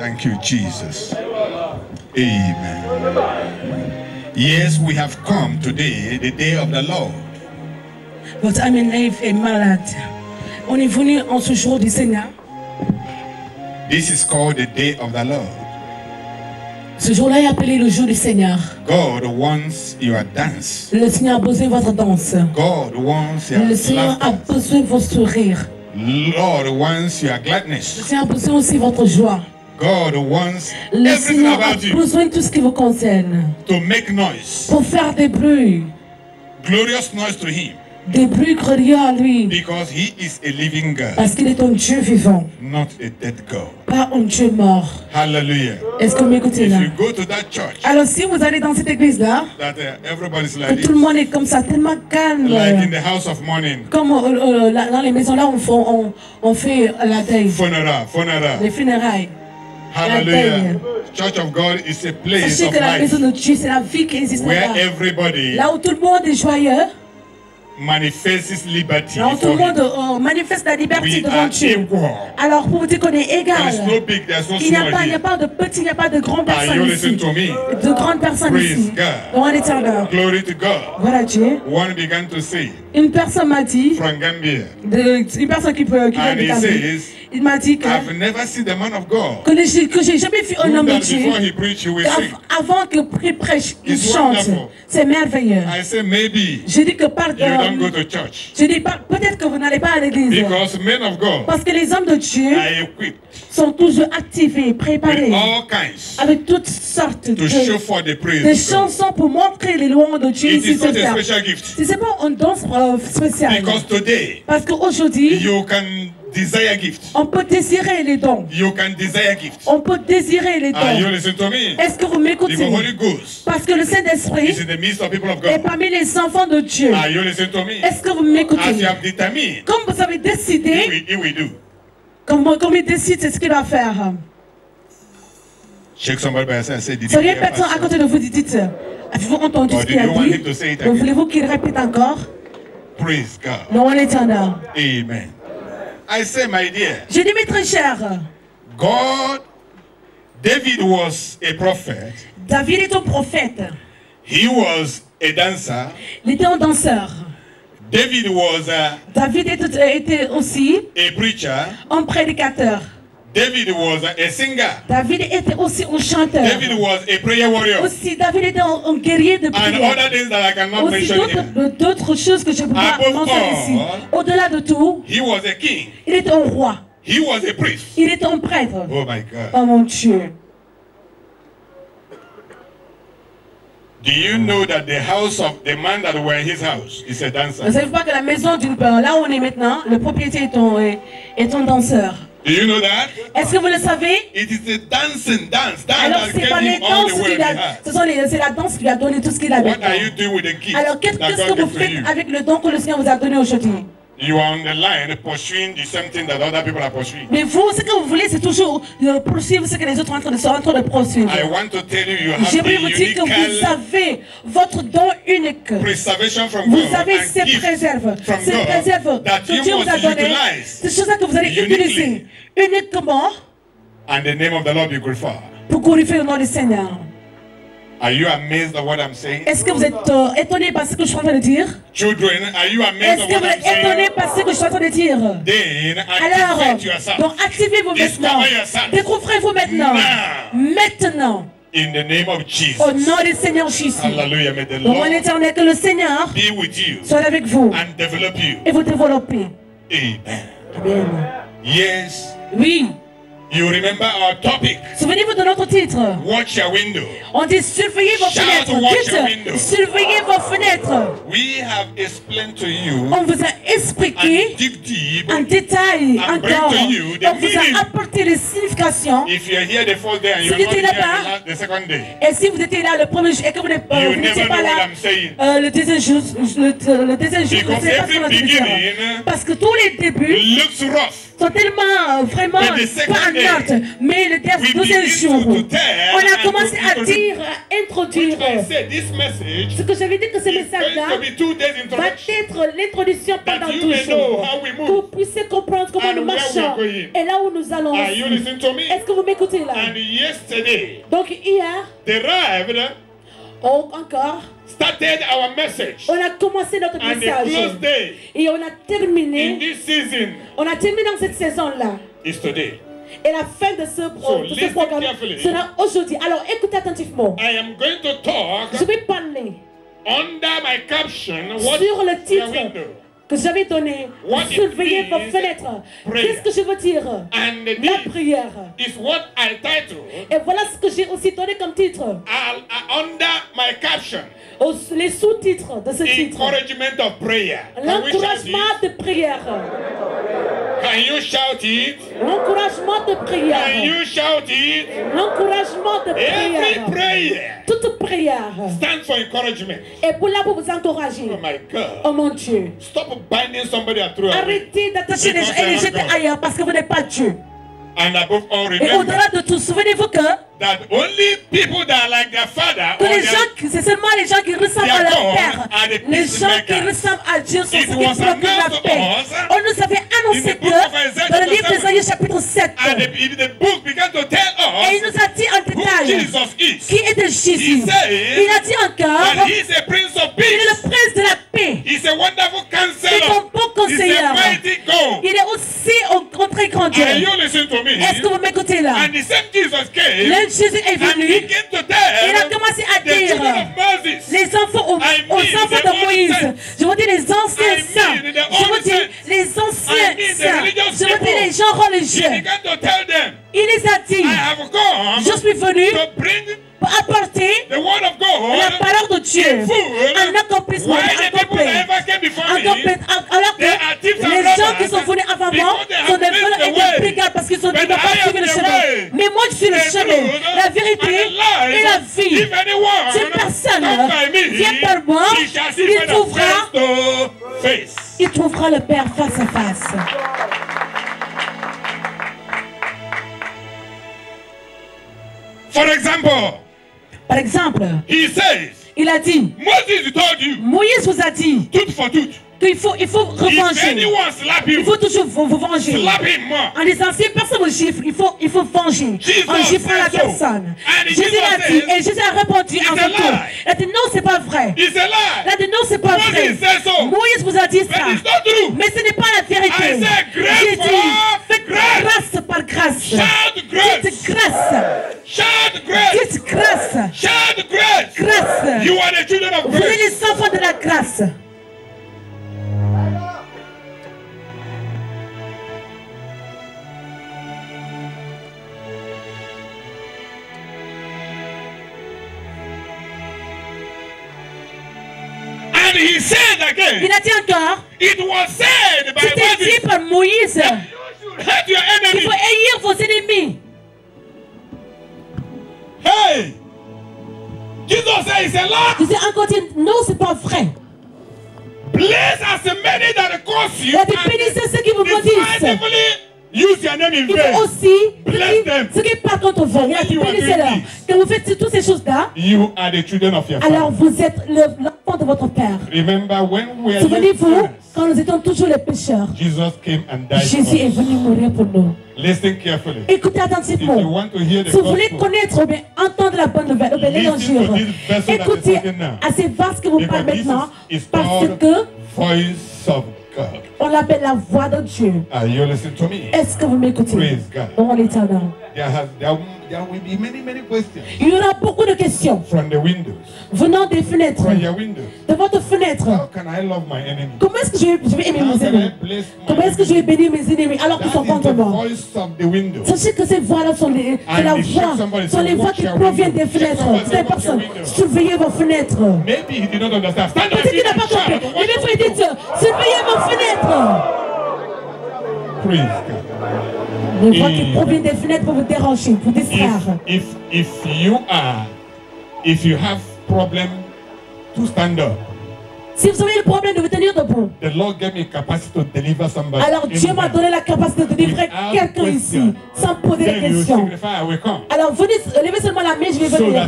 Thank you, Jesus. Amen. Yes, we have come today, the day of the Lord. Votre âme est malade. On est venu en ce jour du Seigneur. This is called the day of the Lord. Ce jour-là est appelé le jour du Seigneur. God wants your dance. Le Seigneur a besoin de votre danse. God wants your Le Seigneur a laughter. besoin de votre sourire. Lord wants your Le gladness. Seigneur a besoin aussi de votre joie. God wants Le everything Seigneur a about you besoin de tout ce qui vous concerne. to make noise, Pour faire des bruits. glorious noise to Him, Des bruits glorieux à lui. because He is a living God, Parce qu'il est un Dieu vivant. not a dead God. Pas un Dieu mort. Hallelujah. Est-ce que vous m'écoutez If là? you go to that church, Alors si vous allez dans cette église-là, that everybody's que like tout le this, monde est comme ça, tellement calme. like in the house of mourning, Comme dans les maisons là, on fait la deuil, funeral. les funérailles. Hallelujah. Church of God is a place Sachez of que la maison life de Dieu, c'est la vie qui existe where là-bas. everybody Là où tout le monde est joyeux, manifests liberty là où tout le before monde Him. manifeste la liberté We devant are Dieu. equal. Alors pour vous dire qu'on est There is égal, no big, there is no il n'y a small pas here. de petit, il n'y a pas de grandes Are you personnes listening ici. to me? De grandes personnes Praise ici. God. Dans l'éternel. Glory to God. Voilà Dieu. One began to say Une personne m'a dit, from Gambia, une personne qui vient and de he Gambie, says, il m'a dit que I've never seen the man of God que j'ai jamais vu un who homme de that Dieu before he preach, he will sing. avant qu'il prêche, il It's chante. wonderful. C'est merveilleux. I say maybe Je dis que you don't go to church je dis peut-être que vous n'allez pas à l'église. because men of God Parce que les hommes de Dieu are equipped sont toujours activés, with préparés, all kinds avec toutes sortes to show de for the praise des of God. chansons pour montrer les louanges de Dieu It ici is sur not a terre. special gift Si c'est pas une danse spéciale. because today Parce qu'aujourd'hui, you can desire gift. on peut désirer les dons. You can desire gift. On peut désirer les Are you dons. listening to me? Est-ce que vous The m'écoutez? Holy Ghost Parce que le Saint-Esprit is in the midst of people of est God. parmi les enfants de Dieu. Are you listening to me? Est-ce que vous As you m'écoutez? have determined, Comme vous avez décidé, he will do. comme il décide, c'est ce qu'il va faire. Shake somebody by your side and say, did Si you il y a hear personne à Pastor? côté de vous, dites, avez-vous entendu Or ce did qu'il a you want dit? him to say it Donc, again? voulez-vous qu'il répète encore? Praise God. Non, on est en ordre. Amen. I say, my dear, J'ai dit, mes très chers, God, David was a prophet. David est un prophète. He was a dancer. Il était un danseur. David was David était aussi a preacher. un prédicateur. David was a singer. David était aussi un chanteur. David was a prayer warrior. Aussi, David était un guerrier de And prière. other things that I cannot Aussi mention here. d'autres choses que je ne peux pas Above mentionner all, ici. Au-delà de tout, He was a king. il était un roi. He was a priest. Il était un prêtre. Oh my God. Oh mon Dieu. Do you know that the house of the man that were in his house is a dancer? Ne savez-vous pas que la maison là où on est maintenant, le propriétaire est un danseur. Do you know that? Est-ce que vous le savez? It is the dance Alors that c'est pas gave les him all danses the wealth qu'il he a, had. c'est la danse qui lui a donné tout ce qu'il avait. What are you doing with the gift Alors qu'est-ce that que God vous gave to faites you? avec le don que le Seigneur vous a donné aujourd'hui? You are on the line pursuing the same thing that other people are pursuing. Mais vous, ce que vous voulez, c'est toujours poursuivre ce que les autres sont en train de poursuivre. I want to tell you, you have J'aimerais a vous dire que vous unique avez votre don unique. preservation from Vous God avez and ces gift préserves, from ces God préserves that que you Dieu vous a must données. utilize C'est choses que vous allez uniquely. utiliser uniquement and the name of the Lord be glorified. pour glorifier le nom du Seigneur. Are you amazed at what I'm saying? Est-ce que vous êtes étonné par ce que je suis en train de dire? Children, are you amazed Est-ce at que what vous I'm êtes étonné saying? par ce que je suis en train de dire? Then Alors, activate yourself. donc activez-vous maintenant. Discover yourself. Découvrez-vous maintenant. Now. Maintenant. In the name of Jesus. Au nom du Seigneur Jésus. Hallelujah. May the Au nom Lord éternel, que le Seigneur be with you soit avec vous and develop you. et vous développer. Amen. Amen. Yes. Oui. You remember our topic. Souvenez-vous de notre titre. Watch your window. On dit surveillez vos Shout, fenêtres. watch Dites, your window. surveillez vos fenêtres. We have explained to you On vous a expliqué and dig deep. en détail And bring encore. to you the On vous meaning. a apporté les significations. If you're here the first day and you're Si not tu here étais là-bas, the second day, Et si vous étiez là le premier jour et que vous n'êtes you vous never n'étiez know pas what là I'm saying. le deuxième jour, vous ne Because savez pas ce every qu'on va dire. beginning Parce que tous les débuts, looks rough. sont tellement vraiment But the second pas en day, ordre. Mais le we deuxième begin jour, to tell on a and commencé to à introduce. dire, à introduire. I said this message Ce que j'avais dit que ce is going message-là to be 2 days va introduction. être l'introduction pendant That you 12 may know jours. how we Que move. vous puissiez comprendre comment And nous where we marchons are going. et là où nous allons. Are you aussi. listening to me? Est-ce que vous m'écoutez là? And yesterday, Donc hier, the Rev encore, started our message. on a commencé notre And the message. close day Et on a in terminé. this season On a terminé dans cette saison-là. is today. Et la fin de ce, de ce listen programme carefully. sera aujourd'hui. Alors écoutez attentivement. I am going to talk Je vais parler under my caption what sur le your titre window. que j'avais donné. What it Surveillez vos means, fenêtres. prayer. Qu'est-ce que je veux dire? And La this prière. is what I titled Et voilà ce que j'ai aussi donné comme titre. under my caption, Les sous-titres de ce titre. encouragement of prayer. Can we shout it? L'encouragement de prière. Can you shout it? L'encouragement de Can prière. you shout it? L'encouragement de Every prière. prayer Toute prière. stands for encouragement. Et pour là, pour vous encourager. Oh my God. Oh mon Dieu. Stop binding somebody at through. Arrêtez d'attacher les gens et les jeter ailleurs parce que vous n'êtes pas Dieu. And above all, Et remember au-delà de tout, souvenez-vous que that only people that are like their father or les their, gens, c'est seulement les gens qui ressemblent à leur père. Les gens qui ressemblent à Dieu sont ceux qui procurent la paix. On nous avait annoncé que dans le livre d'Ésaïe chapitre 7, and the book began to tell et il us nous a dit en who détail Jesus is. qui était Jésus. He said Il a dit encore that he is a prince of qu'il est peace. le prince de la paix. He's a wonderful C'est un counselor. bon He's conseiller. a mighty God. Il est aussi un très grand Dieu. Are you listening to me? Est-ce que vous m'écoutez là? And the same Jesus came Le Jésus est and venu. began to Il a tell commencé à the dire children of Moses, les enfants aux enfants de Moïse. Je vous dis les anciens saints. Je vous dis les anciens saints. Je vous dis les gens he religieux. began to tell them, Il les a dit, I have come je suis venu to bring pour apporter the word of la God parole de Dieu. Un accomplissement Why the people that accompli. ever came before me, Alors que les gens qui sont venus avant moi sont des voleurs et des brigands parce qu'ils n'ont pas suivi le chemin. Mais moi je suis le chemin, la vérité et la vie. if anyone Si personne come by me, vient par moi, he shall see il trouvera, face to face. il trouvera le Père face à face. For example, Par exemple, he says, il a dit, Moses told you, Moïse vous a dit tooth for tooth. qu'il faut If revenger. anyone slap Il you, faut toujours vous venger. slap him more. En disant, si personne vous gifle, il faut venger. Jesus En giflant la said so. personne. And Jésus Jesus a dit, says, et Jésus a répondu it's en a retour. lie. Il a dit, non, c'est pas vrai. It's a Il lie. a dit, non, c'est pas Moses vrai. said so. Moïse vous a dit But ça. it's not true. Mais ce n'est pas la I vérité. said grace J'ai dit, for faites grace. grâce par grâce. Shout grace. Dites grâce. Shout grace. Dites grâce. Shout grace. Grâce. You are the children of Vous êtes grace. les enfants de la grâce. And he said again, Il a dit encore, it was said by c'était dit Moses, par Moïse you should hate your qu'il enemy. faut haïr vos ennemis. Hey, Jesus said it's a lie. Je dis encore dire, non, c'est pas vrai. Bless as many that curse Il you. a dit, bénissez ceux qui vous maudissent. Despitefully use your name in Il vain. faut aussi, Bless them. ceux qui parlent contre vous, il a dit, you are bénissez-leur. doing Quand vous faites toutes ces choses-là, You are the children of your alors father. vous êtes l'enfant de votre Père. Remember when we were Souvenez-vous, young, quand nous étions toujours les pécheurs, Jesus came and died Jésus for est us. venu mourir pour nous. Listen carefully. Écoutez If you attentivement. want to hear the Si vous voulez gospel, connaître ou bien entendre la bonne nouvelle, ou bien Listen l'évangile, to this verse that écoutez is spoken now. à ces vases que vous parlez because this maintenant, is parce called que voice of God. on l'appelle la voix de Dieu. Are you listening to me? Est-ce que vous m'écoutez? Praise God. Oh l'éternel. There will be many questions Il y aura beaucoup de questions from the windows. venant des fenêtres, From your windows. de votre fenêtre. How can I love my enemy? Comment est-ce que je vais aimer How mes can I ennemis? bless Comment est-ce que je vais my enemy? bénir mes ennemis alors qu'ils That sont is contre the moi? voice of the window. Sachez que ces voix-là sont les, c'est la voix, sont les voix qui proviennent des fenêtres. Ces personnes, surveillez vos fenêtres. Maybe he did not understand. Stand up Peut-être qu'il n'a and pas compris. shout. Mais vous lui dites, surveillez vos fenêtres. Praise God. Les voix qui proviennent des fenêtres pour vous déranger, pour distraire. If you have problem to stand up, Si vous avez le problème de vous tenir debout, the Lord gave me capacity to deliver somebody. alors Dieu m'a donné la capacité de délivrer quelqu'un ici, sans poser de questions. Alors venez, levez seulement la main, je vais venir.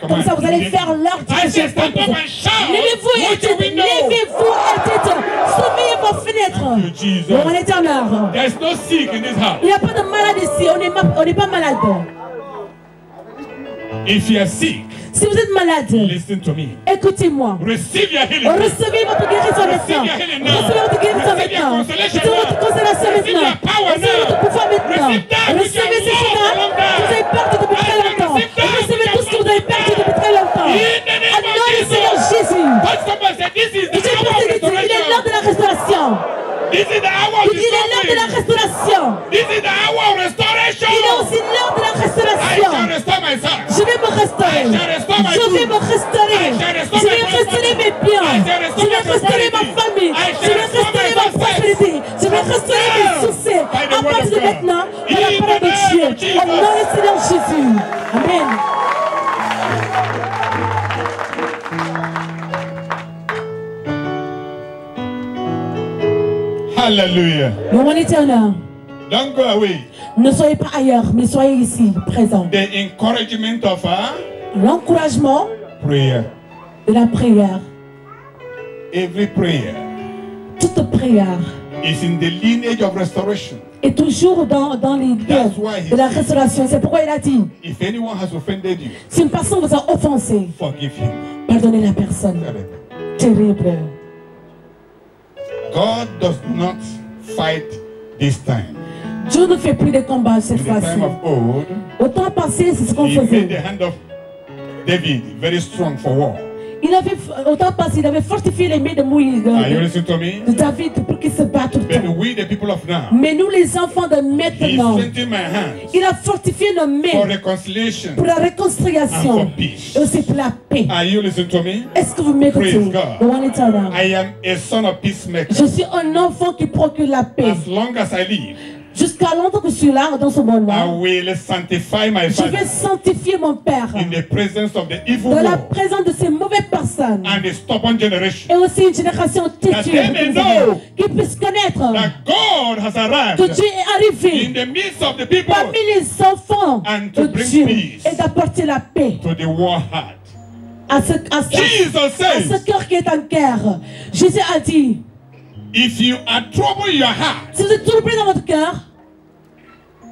Comme ça, vous allez faire l'ordre que j'ai fait. Levez-vous et dites, levez-vous et dites, surveillez vos fenêtres. Mon éternel. Il n'y a pas de malade ici, on n'est pas malade. If you are sick, si vous êtes malade, listen to me. Écoutez-moi. Receive your healing. Recevez votre guérison maintenant. Recevez votre guérison maintenant. Recevez votre consolation maintenant. Recevez votre pouvoir maintenant. Recevez ce chemin que vous avez perdu depuis très longtemps. Recevez tout ce que vous avez perdu depuis très longtemps. Au nom du Seigneur Jésus. Il est l'heure de la restauration. Il est l'heure de la restauration. Il est aussi l'heure de la restauration. Je vais me restaurer. Je vais me restaurer. Je vais restaurer mes biens. Je vais restaurer ma famille. Je vais restaurer ma prospérité. Je vais restaurer mes succès. À partir de maintenant, par la parole de Dieu. Au nom du Seigneur Jésus. Amen. Hallelujah. Mon éternel. Don't go away. Ne soyez pas ailleurs, mais soyez ici, présents. The encouragement of l'encouragement prayer. De la prière. Every prayer. Toute prière. Is in the lineage of restoration. Et toujours dans les liens de la restauration. C'est pourquoi il a dit, if anyone has offended you, si une personne vous a offensé, forgive him. Pardonnez la personne. Terrible. God does not fight this time. Dieu ne fait plus de combats cette fois-ci. Au temps passé, c'est ce qu'on faisait. The hand of David very strong for war. Au temps passé, il avait fortifié les mains de Moïse, de David, pour qu'ils se battent tout le temps. Mais nous, les enfants de maintenant, il a fortifié nos mains pour la réconciliation et aussi pour la paix. Est-ce que vous m'écoutez? Je suis un enfant qui procure la paix. Jusqu'à longtemps que je suis là, dans ce monde-là, je vais sanctifier mon Père dans la présence de ces mauvaises personnes et aussi une génération têtue qui puisse connaître que Dieu est arrivé parmi les enfants de Dieu et d'apporter la paix à ce cœur qui est en guerre. Jésus a dit, if you are troubled your heart, si vous êtes troublé dans votre cœur,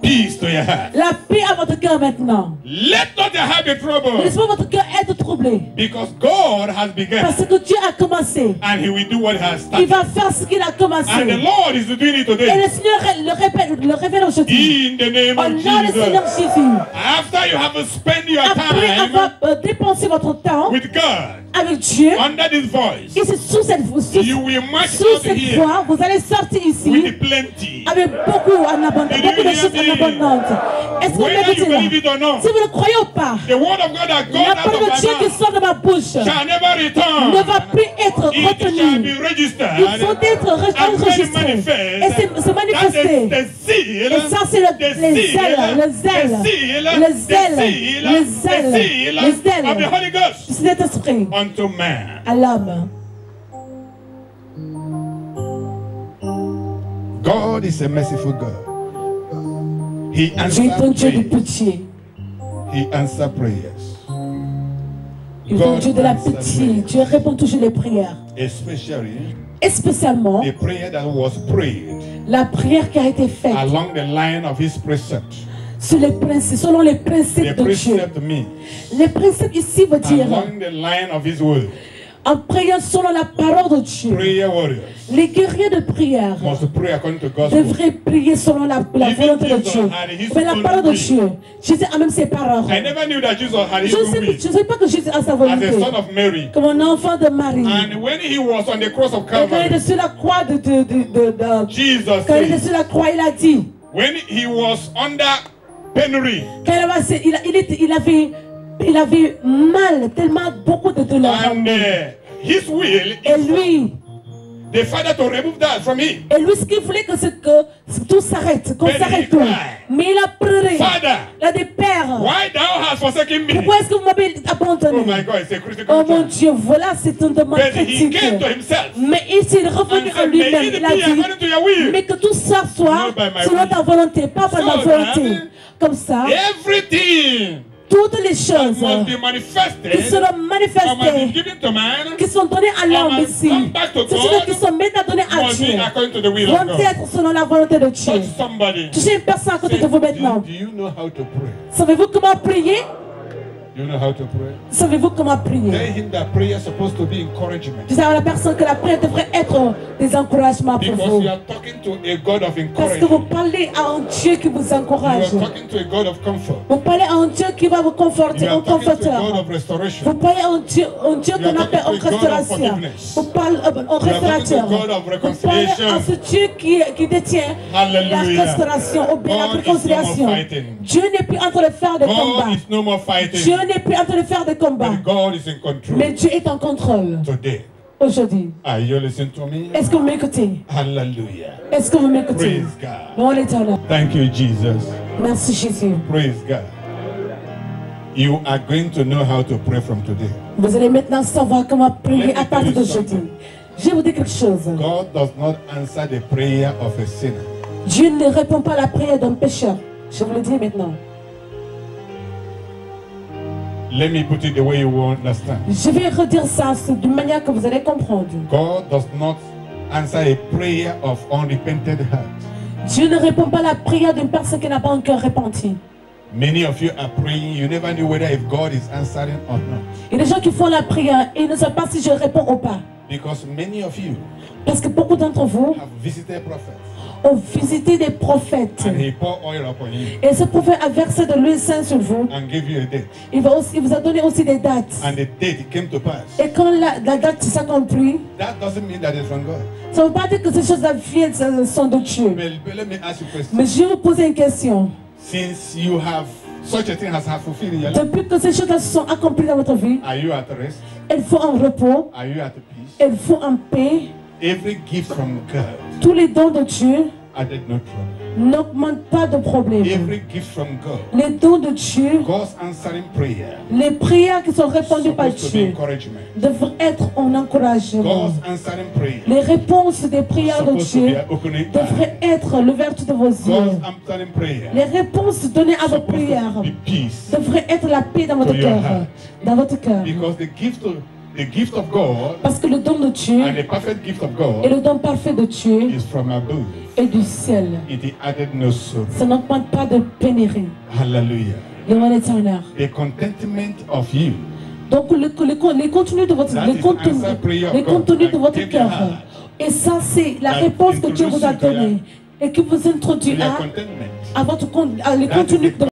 peace to your heart. La paix à votre cœur maintenant. Let not your heart be troubled. Laissez-moi votre cœur être troublé. Because God has begun. Parce que Dieu a commencé. And He will do what He has started. Il va faire ce qu'il a commencé. And the Lord is doing it today. Et le Seigneur le révèle aujourd'hui. In the name of Jesus. Au nom du Seigneur Jésus. After you have spent your après avoir dépensé votre temps with God, avec Dieu, under this voice, et c'est sous cette voix, vous allez sortir ici with plenty. Avec beaucoup en abondance, beaucoup de choses en abondance. Est-ce que vous m'écoutez là? Si vous ne croyez pas, la parole de Dieu qui sort de ma bouche ne va plus être retenue. Il faut être enregistré et se manifester. Et ça c'est le zèle du Saint-Esprit à l'homme. God is a merciful God. He answers prayers. He answers prayers. Il est un Dieu de la pitié. Dieu répond toujours les prières. Spécialement the prayer that was prayed la prière qui a été faite along the line of His precepts. Selon les principes de Dieu. Les principes ici veut dire along the line of His word. En priant selon la parole de Dieu. Les guerriers de prière devraient prier selon la volonté de Dieu. Mais la parole de Dieu, Jésus a même ses paroles. Je ne sais pas que Jésus a sa volonté. Comme un enfant de Marie. Quand il était sur la croix quand il était sur la croix, il a dit. Il avait mal, tellement beaucoup de douleur. His will et lui, the Father to remove that from him. Et lui, ce qu'il voulait, c'est que tout s'arrête, qu'on But s'arrête he tout. cried, Mais il a pleuré. Father, Il a dit, Père, why thou hast forsaken me? pourquoi est-ce que vous m'avez abandonné? Oh my God, it's a critical Oh mon time. Dieu, voilà, c'est une demande But he critique. came to himself Mais il s'est revenu and à said, lui-même. may it Il a be dit, according to your will. mais que tout ça soit Not by my selon will. ta volonté, pas par ma So volonté. then, Comme ça, everything toutes les that choses must be qui manifested seront or must be manifestées, given to man qui sont données à l'homme must ici, come back to c'est ceux God, qui sont maintenant donnés à must Dieu, be according to the will of vont God. être selon la volonté de Dieu. Touch somebody. Touchez une personne à côté de vous maintenant. Do you know how to pray? Savez-vous comment prier? Do you know how to pray? Savez-vous comment prier? Tell him that prayer is supposed to be encouragement. Dites à la personne que la prière devrait être des encouragements pour Because vous. you are talking to a God of Parce que vous encouragement. parlez à un Dieu qui vous You encourage. are talking to a God of comfort. Vous parlez à un Dieu qui va vous conforter, You un are talking to a God conforteur. of restoration. Vous parlez à un Dieu You are qu'on appelle talking un to a God of restaurateur. forgiveness. Vous parlez un You are talking to restaurateur. a God of Vous parlez reconciliation. à ce Dieu qui détient Hallelujah. la restauration ou bien la God is réconciliation. no more fighting. Dieu n'est plus en train de faire des combats. God is no more Dieu fighting. n'est plus en train de faire des combats. But God is in Mais control Dieu est en contrôle today. aujourd'hui. Are you listening to me? Est-ce que vous m'écoutez? Hallelujah. Est-ce que vous m'écoutez? Praise God. Bon, l'Éternel. Thank you, Jesus. Merci Jésus. Praise God. You are going to know how to pray from today. Vous allez maintenant savoir comment prier Let me à partir tell you d'aujourd'hui. Je vais vous dire quelque chose. God does not answer the prayer of a sinner. Dieu ne répond pas à la prière d'un pécheur. Je vous le dis maintenant. Let me put it the way you will understand. Je vais redire ça d'une manière que vous allez comprendre. God does not answer a prayer of unrepented heart. Dieu ne répond pas à la prière d'une personne qui n'a pas encore repenti. Many of you are praying, you never knew whether if God is answering or not. Il y a des gens qui font la prière et ils ne savent pas si je réponds ou pas. Because many of you Parce que beaucoup d'entre vous have visited prophets ont visité des prophètes. and he poured oil upon you Et ce prophète a versé de l'huile sainte sur vous. and gave you a date. Il vous a donné aussi des dates. And the date came to pass. Et quand la date s'accomplit, That doesn't mean that it's from God. ça ne veut pas dire que ces choses-là viennent sont de Dieu. But let me ask you a question. Mais je vais vous poser une question. Since you have such a thing has fulfilled in your life, Depuis que ces choses-là se sont accomplies dans votre vie, are you at rest? elles font un repos, Are you at peace? elles font en paix. Every gift from God Tous les dons de Dieu added no trouble. n'augmentent pas de problème. Every gift from God, Les dons de Dieu, God's answering prayer, les prières qui sont répondues par supposed to be Dieu encouragement. devraient être en encouragement. God's answering prayer, Les réponses des prières de supposed to be Dieu an opening devraient eye. être l'ouverture de vos God's yeux. answering prayer, Les réponses données à vos supposed prières to be peace. devraient être la paix dans votre To your cœur. heart. Dans votre cœur. Because the gift of God Parce que le don de Dieu and the perfect gift of et God le don parfait de Dieu is from above. est du ciel. It added no sorrow. Ça n'augmente pas de pénurie. Hallelujah. Devant l'Éternel. The contentment of you. Donc les contenus de votre That les is contenus, answer prayer of les God. contenus de Like votre give your cœur. heart. Et ça c'est la That réponse que Dieu vous a introduce you to donnée et qui vous To introduit your à contentment. les That is contenus the de